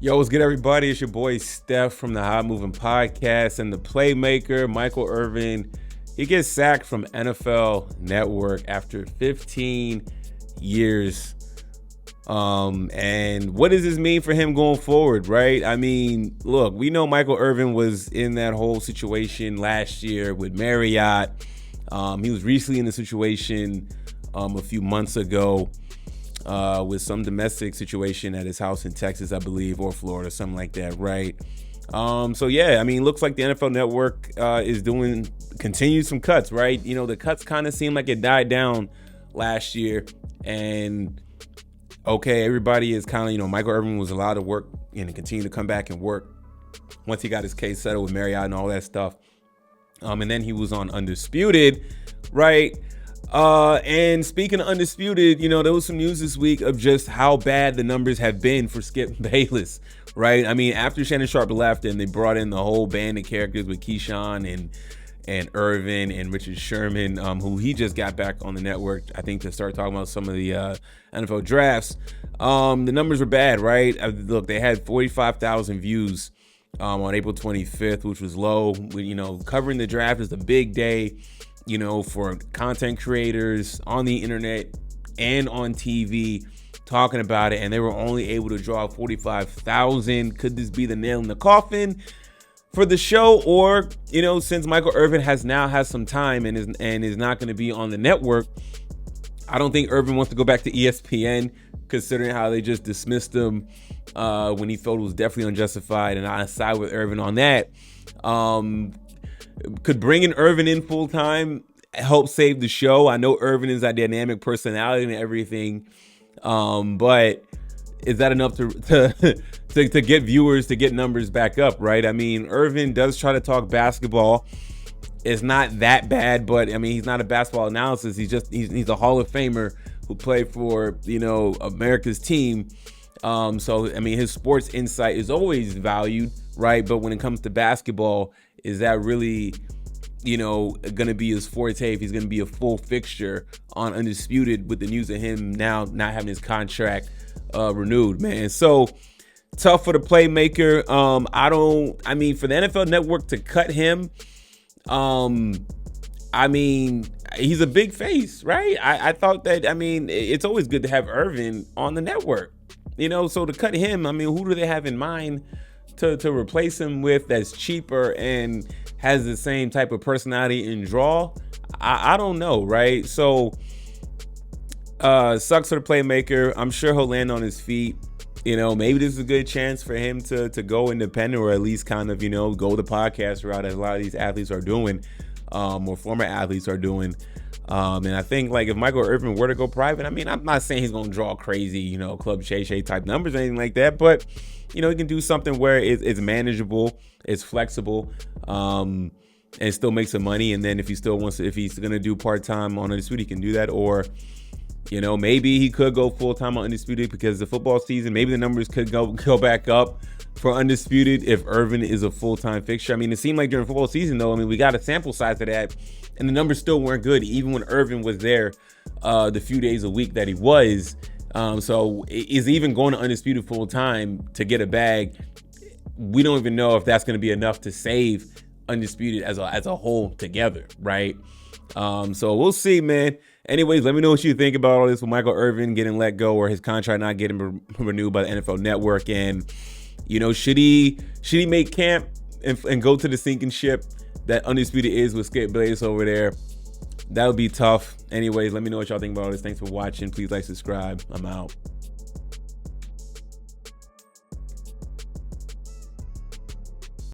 Yo, what's good, everybody? It's your boy Steph from the Hot Moving Podcast and the Playmaker, Michael Irvin. He gets sacked from NFL Network after 15 years. And what does this mean for him going forward, right? I mean, look, we know Michael Irvin was in that whole situation last year with Marriott. He was recently in a situation a few months ago with some domestic situation at his house in Texas, I believe, or Florida, something like that, right? So yeah, I mean, looks like the NFL Network is continuing some cuts, right? You know, the cuts kind of seem like it died down last year, and okay, everybody is kind of, you know, Michael Irvin was allowed to work and continue to come back and work once he got his case settled with Marriott and all that stuff. And then he was on Undisputed, right? And speaking of Undisputed, you know, there was some news this week of just how bad the numbers have been for Skip Bayless, right? I mean, after Shannon Sharp left and they brought in the whole band of characters with Keyshawn and Irvin and Richard Sherman, who he just got back on the network, I think, to start talking about some of the NFL drafts. The numbers were bad, right? Look, they had 45,000 views on April 25th, which was low. You know, covering the draft is a big day, you know, for content creators on the internet and on TV talking about it, and they were only able to draw 45,000. Could this be the nail in the coffin for the show? Or, you know, since Michael Irvin has some time and is not going to be on the network, I don't think Irvin wants to go back to ESPN, considering how they just dismissed him when he felt it was definitely unjustified, and I side with Irvin on that. Could bringing Irvin in full time help save the show? I know Irvin is a dynamic personality and everything, but is that enough to get viewers, to get numbers back up, right? I mean, Irvin does try to talk basketball. It's not that bad, but I mean, he's not a basketball analysis. He's a Hall of Famer who played for, you know, America's team. So I mean, his sports insight is always valued, right? But when it comes to basketball, is that really, you know, going to be his forte if he's going to be a full fixture on Undisputed with the news of him now not having his contract renewed, man? So tough for the Playmaker. I mean, for the NFL Network to cut him, I mean, he's a big face, right? I thought that, I mean, it's always good to have Irvin on the network, you know, so to cut him, I mean, who do they have in mind to replace him with that's cheaper and has the same type of personality and draw? I don't know, right? So sucks for the Playmaker. I'm sure he'll land on his feet. You know, maybe this is a good chance for him to go independent, or at least kind of, you know, go the podcast route, as a lot of these athletes are doing, or former athletes are doing. And I think, like, if Michael Irvin were to go private, I mean, I'm not saying he's going to draw crazy, you know, Club Shay Shay type numbers or anything like that, but, you know, he can do something where it's manageable, it's flexible, and still make some money. And then if he's going to do part-time on Undisputed, he can do that. Or, you know, maybe he could go full-time on Undisputed because the football season, maybe the numbers could go back up for Undisputed if Irvin is a full-time fixture. I mean, it seemed like during football season, though, I mean, we got a sample size of that, and the numbers still weren't good, even when Irvin was there the few days a week that he was. So is even going to Undisputed full-time to get a bag? We don't even know if that's going to be enough to save Undisputed as a whole together, right? So we'll see, man. Anyways, let me know what you think about all this with Michael Irvin getting let go, or his contract not getting renewed by the NFL Network. And, you know, should he make camp and go to the sinking ship that Undisputed is with Skip Bayless over there? That would be tough. Anyways, let me know what y'all think about all this. Thanks for watching. Please like, subscribe. I'm out.